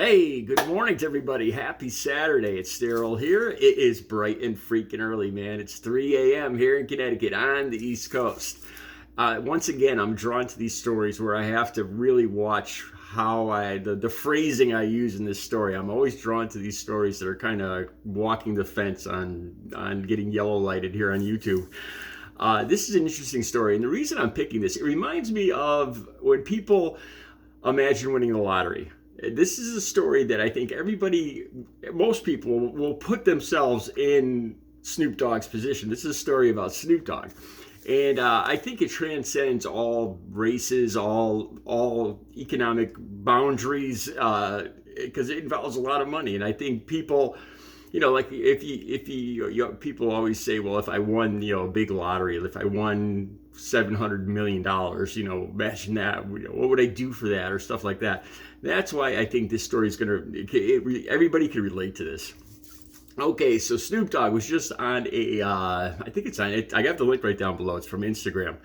Hey, good morning to everybody. Happy Saturday. It's Daryl here. It is bright and freaking early, man. It's 3 a.m. here in Connecticut on the East Coast. Once again, I'm drawn to these stories where I have to really watch how the phrasing I use in this story. I'm always drawn to these stories that are kind of walking the fence on getting yellow lighted here on YouTube. This is an interesting story, and the reason I'm picking this, it reminds me of when people imagine winning the lottery. This is a story that I think most people will put themselves in Snoop Dogg's position. This is a story about Snoop Dogg. And I think it transcends all races, all economic boundaries, because it involves a lot of money. And I think people, like if people always say, well, if I won, a big lottery, if I won $700 million, imagine that, what would I do for that, or stuff like that. That's why I think this story is everybody can relate to this. Okay, so Snoop Dogg was just on I got the link right down below. It's from Instagram,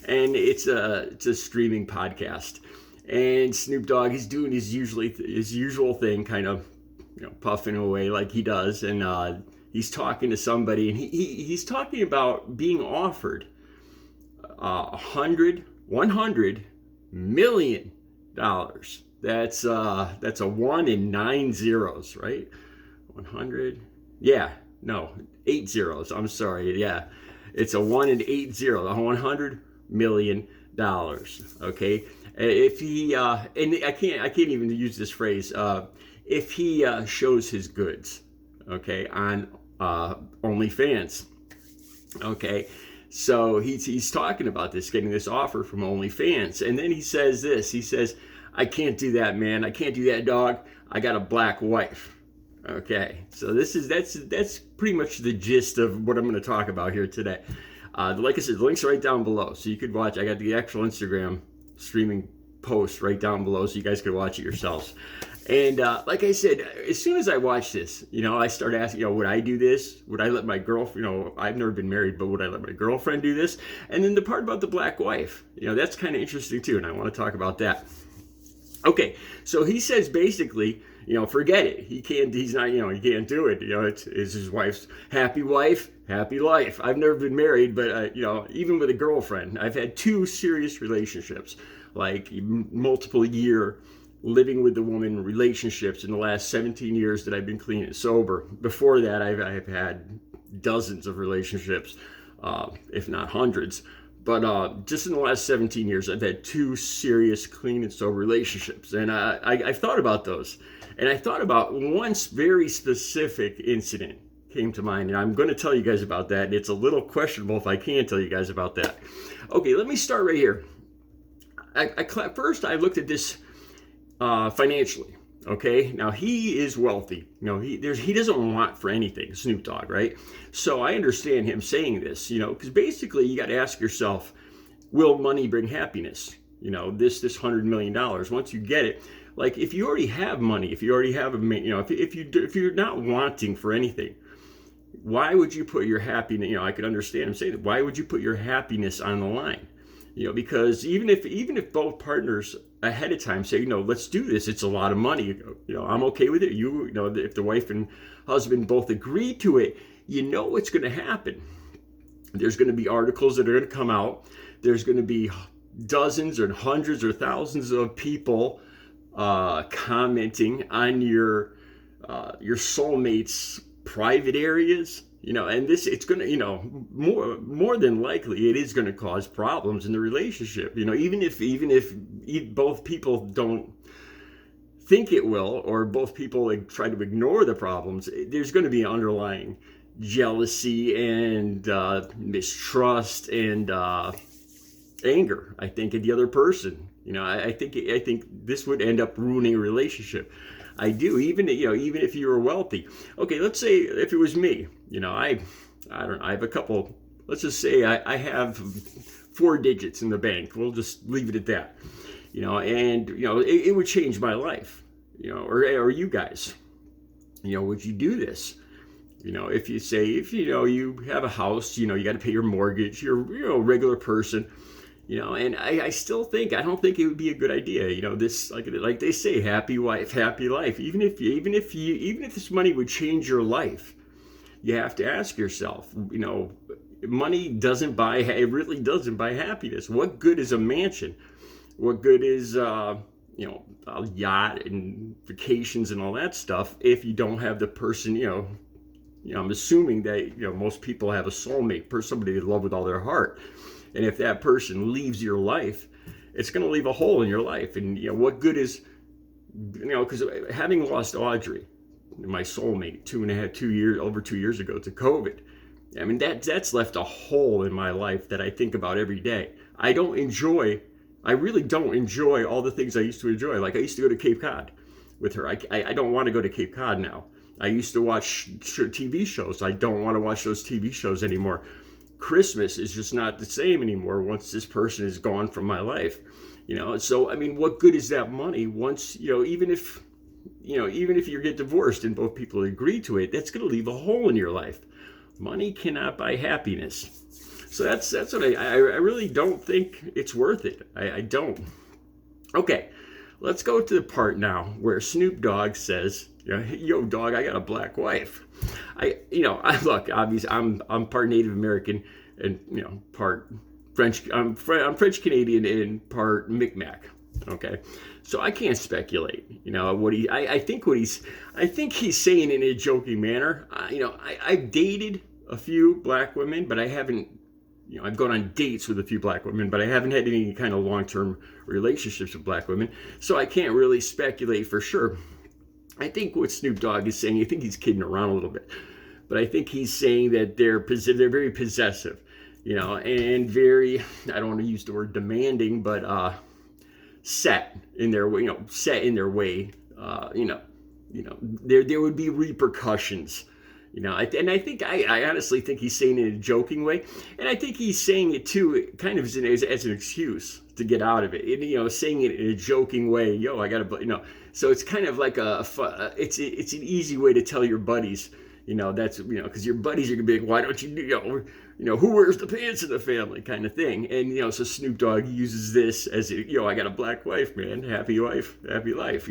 and it's a streaming podcast. And Snoop Dogg is doing his usual thing, kind of, puffing away like he does, and he's talking to somebody, and he's talking about being offered $100 million. That's a 1 in 9 zeros, right? 100. Yeah, no, 8 zeros. I'm sorry. Yeah, it's a 1 in 8 zeros. $100 million. Okay. If he and I can't even use this phrase. If he shows his goods, okay, on OnlyFans, okay. So he's talking about this, getting this offer from OnlyFans, and then he says this. He says, "I can't do that, man. I can't do that, dog. I got a black wife." Okay, so that's pretty much the gist of what I'm going to talk about here today. Like I said, the link's right down below, so you could watch. I got the actual Instagram streaming post right down below, so you guys could watch it yourselves. And like I said, as soon as I watched this, I started asking, would I do this? Would I let my girlfriend, I've never been married, but would I let my girlfriend do this? And then the part about the black wife, that's kind of interesting too, and I want to talk about that. Okay, so he says basically, forget it. He can't do it. It's his wife's happy wife, happy life. I've never been married, but even with a girlfriend, I've had 2 serious relationships, like multiple year living with the woman relationships in the last 17 years that I've been clean and sober. Before that, I've had dozens of relationships, if not hundreds. But just in the last 17 years, I've had 2 serious clean and sober relationships. And I've thought about those. And I thought about one very specific incident came to mind. And I'm going to tell you guys about that. And it's a little questionable if I can tell you guys about that. Okay, let me start right here. First, I looked at this financially. Okay, now he is wealthy. He doesn't want for anything, Snoop Dogg, right? So I understand him saying this, because basically you got to ask yourself, will money bring happiness? This $100 million. Once you get it, like if you already have money, if you already have if you're not wanting for anything, why would you put your happiness? I could understand him saying that. Why would you put your happiness on the line? Because even if both partners ahead of time say, let's do this, it's a lot of money, I'm okay with it. If the wife and husband both agree to it, what's going to happen. There's going to be articles that are going to come out. There's going to be dozens or hundreds or thousands of people commenting on your soulmate's private areas. And it's going to, more than likely, it is going to cause problems in the relationship. Even if both people don't think it will, or both people try to ignore the problems, there's going to be underlying jealousy and mistrust and anger, I think, at the other person. I think this would end up ruining a relationship. I do, even if you were wealthy. Okay, let's say if it was me, I don't know, I have a couple, let's just say I have 4 digits in the bank. We'll just leave it at that. And it would change my life. Or you guys, would you do this? If you have a house, you got to pay your mortgage, you're a regular person, And I still think, I don't think it would be a good idea. This, like they say, happy wife, happy life. Even if this money would change your life, you have to ask yourself, money doesn't buy, it really doesn't buy happiness. What good is a mansion? What good is, a yacht and vacations and all that stuff if you don't have the person, I'm assuming that, most people have a soulmate, somebody they love with all their heart. And if that person leaves your life, it's going to leave a hole in your life. And, what good is, because having lost Audrey, my soulmate, over 2 years ago to COVID, I mean, that's left a hole in my life that I think about every day. I really don't enjoy all the things I used to enjoy. Like I used to go to Cape Cod with her. I don't want to go to Cape Cod now. I used to watch TV shows. I don't want to watch those TV shows anymore. Christmas is just not the same anymore once this person is gone from my life. So I mean, what good is that money once, even if you get divorced and both people agree to it, that's going to leave a hole in your life. Money cannot buy happiness. So that's what I really don't think it's worth it. I don't. Okay, let's go to the part now where Snoop Dogg says, yo, dog, I got a black wife. Look, obviously, I'm part Native American and, part French. I'm French Canadian and part Micmac. Okay, so I can't speculate. I think he's saying in a joking manner. I've dated a few black women, but I haven't. I've gone on dates with a few black women, but I haven't had any kind of long-term relationships with black women, so I can't really speculate for sure. I think what Snoop Dogg is saying, I think he's kidding around a little bit, but I think he's saying that they're very possessive, and very, I don't want to use the word demanding, but set in their way, there would be repercussions. And I think I honestly think he's saying it in a joking way, and I think he's saying it too, kind of as an excuse to get out of it. And, saying it in a joking way. Yo, I gotta, So it's kind of like it's an easy way to tell your buddies, that's because your buddies are gonna be like, why don't you, who wears the pants in the family, kind of thing. And so Snoop Dogg uses this as I got a black wife, man, happy wife, happy life,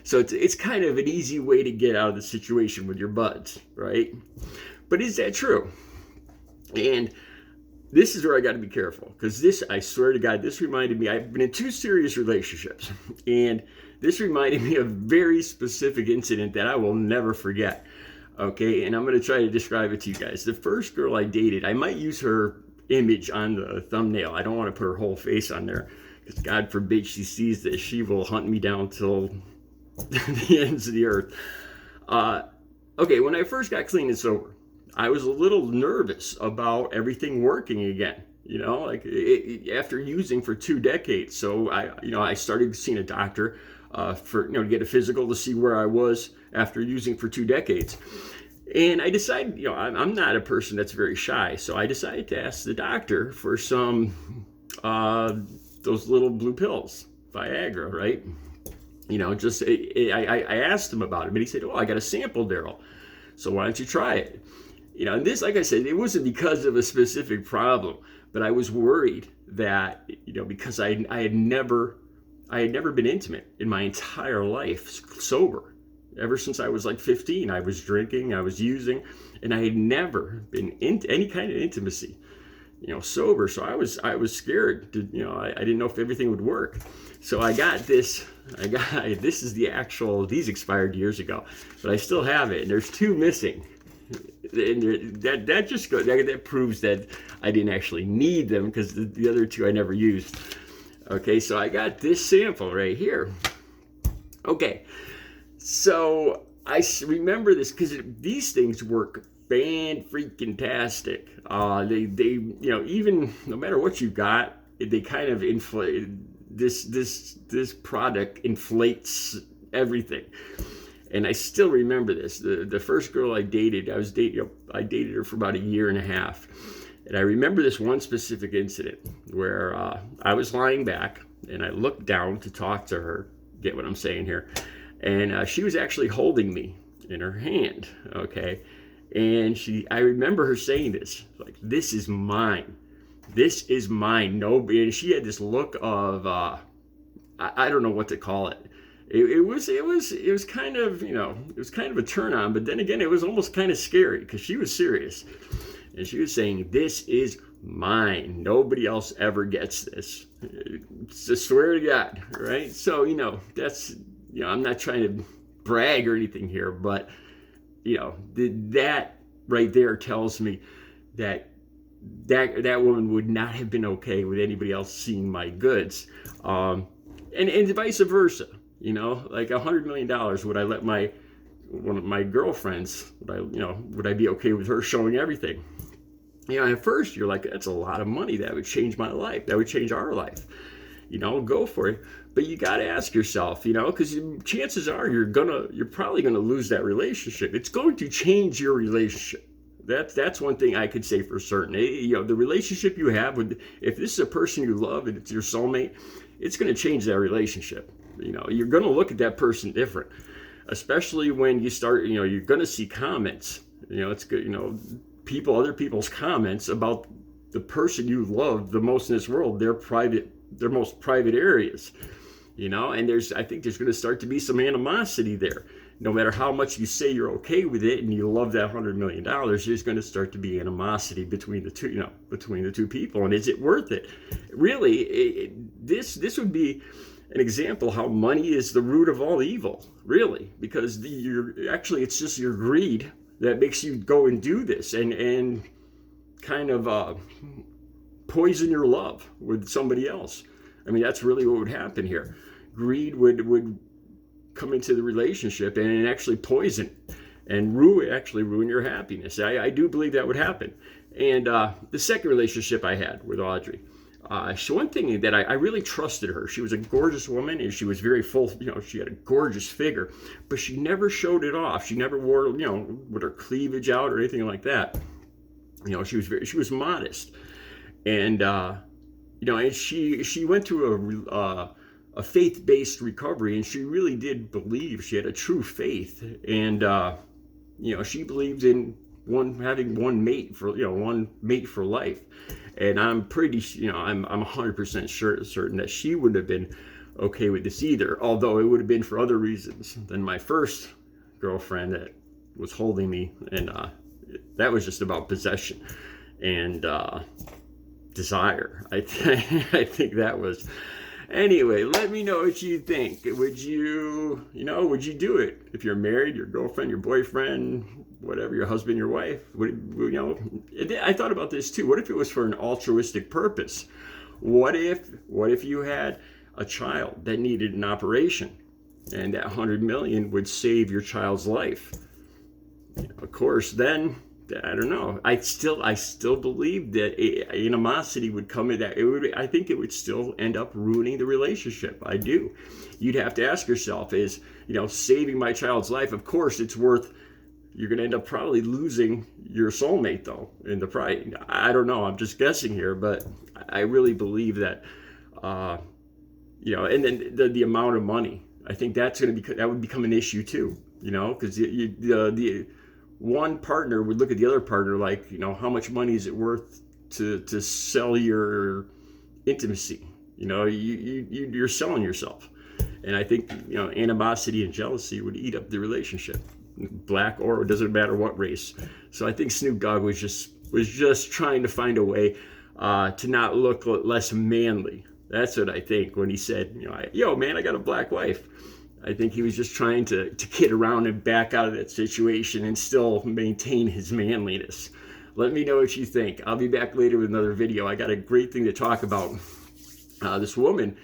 So it's kind of an easy way to get out of the situation with your buds, right? But is that true? And this is where I got to be careful, because I swear to God, this reminded me, I've been in 2 serious relationships, and this reminded me of a very specific incident that I will never forget. Okay, and I'm going to try to describe it to you guys. The first girl I dated, I might use her image on the thumbnail. I don't want to put her whole face on there, because God forbid she sees this. She will hunt me down till the ends of the earth. Okay, when I first got clean and sober, I was a little nervous about everything working again. After using for 2 decades. So I started seeing a doctor to get a physical to see where I was after using for 2 decades. And I decided, I'm not a person that's very shy. So I decided to ask the doctor for some, those little blue pills, Viagra, right? I asked him about it, but he said, I got a sample, Daryl. So why don't you try it? And this, like I said, it wasn't because of a specific problem, but I was worried that, because I had never been intimate in my entire life, sober. Ever since I was like 15, I was drinking, I was using, and I had never been into any kind of intimacy, sober. So I was scared to, I didn't know if everything would work. So I got this is these expired years ago, but I still have it, and there's 2 missing. And that proves that I didn't actually need them, because the other 2 I never used. Okay, so I got this sample right here. Okay, so I remember this because these things work fan-freaking-tastic. They even no matter what you got, they kind of inflate. This product inflates everything. And I still remember this. The first girl I dated, I dated her for about 1.5 years. And I remember this one specific incident where I was lying back and I looked down to talk to her, get what I'm saying here. And she was actually holding me in her hand, okay? And I remember her saying this, like, this is mine. This is mine. Nobody. And she had this look of I don't know what to call it. It was kind of, you know, it was kind of a turn on, but then again, it was almost kind of scary because she was serious. And she was saying, this is mine. Nobody else ever gets this. It's a swear to God, right? So, you know, that's, you know, I'm not trying to brag or anything here, but, you know, that right there tells me that that woman would not have been okay with anybody else seeing my goods. And vice versa, you know, like $100 million, would I let one of my girlfriends, would I be okay with her showing everything? You know, at first you're like, that's a lot of money. That would change my life. That would change our life. You know, go for it. But you got to ask yourself, you know, because chances are you're probably gonna lose that relationship. It's going to change your relationship. That's one thing I could say for certain. You know, the relationship you have with, if this is a person you love and it's your soulmate, it's going to change that relationship. You know, you're going to look at that person different, especially when you start, you know, you're going to see comments. You know, it's good, you know, other people's comments about the person you love the most in this world, their most private areas, you know, and I think there's going to start to be some animosity there. No matter how much you say you're okay with it and you love that $100 million, there's going to start to be animosity between the two, you know, between the two people. And is it worth it? Really, this would be an example how money is the root of all evil, really, because it's just your greed that makes you go and do this and kind of poison your love with somebody else. I mean, that's really what would happen here. Greed would come into the relationship and actually poison and ruin your happiness. I do believe that would happen. And the second relationship I had with Audrey, one thing that I really trusted her. She was a gorgeous woman and she was very full, you know, she had a gorgeous figure, but she never showed it off. She never wore, you know, with her cleavage out or anything like that. You know, she was modest. And, you know, and she went through a faith-based recovery, and she really did believe. She had a true faith, and you know, she believed in having one mate for life. And I'm pretty, you know, I'm 100% certain that she wouldn't have been okay with this either. Although it would have been for other reasons than my first girlfriend that was holding me, and that was just about possession and desire. I think that was. Anyway, let me know what you think. Would you do it? If you're married, your girlfriend, your boyfriend, whatever, your husband, your wife, I thought about this too. What if it was for an altruistic purpose? What if you had a child that needed an operation and that 100 million would save your child's life? Of course, then I don't know. I still believe that animosity would come in. I think it would still end up ruining the relationship. I do. You'd have to ask yourself: is, you know, saving my child's life? Of course, it's worth. You're going to end up probably losing your soulmate, though, in the price. I don't know. I'm just guessing here, but I really believe that. You know, and then the amount of money. I think that would become an issue too. You know, because the one partner would look at the other partner like, you know, how much money is it worth to sell your intimacy? You know, you're selling yourself. And I think, you know, animosity and jealousy would eat up the relationship, black or it doesn't matter what race. So I think Snoop Dogg was just trying to find a way to not look less manly. That's what I think when he said, you know, yo, man, I got a black wife. I think he was just trying to kid around and back out of that situation and still maintain his manliness. Let me know what you think. I'll be back later with another video. I got a great thing to talk about. This woman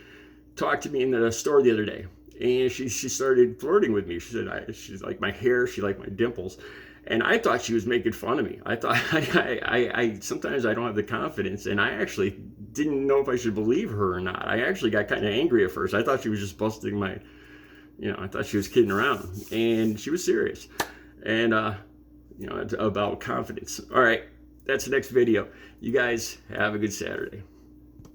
talked to me in the store the other day, and she started flirting with me. She said she liked my hair, she liked my dimples, and I thought she was making fun of me. I thought I sometimes I don't have the confidence, and I actually didn't know if I should believe her or not. I actually got kind of angry at first. I thought she was just busting my. You know, I thought she was kidding around, and she was serious. And, you know, it's about confidence. All right, that's the next video. You guys have a good Saturday.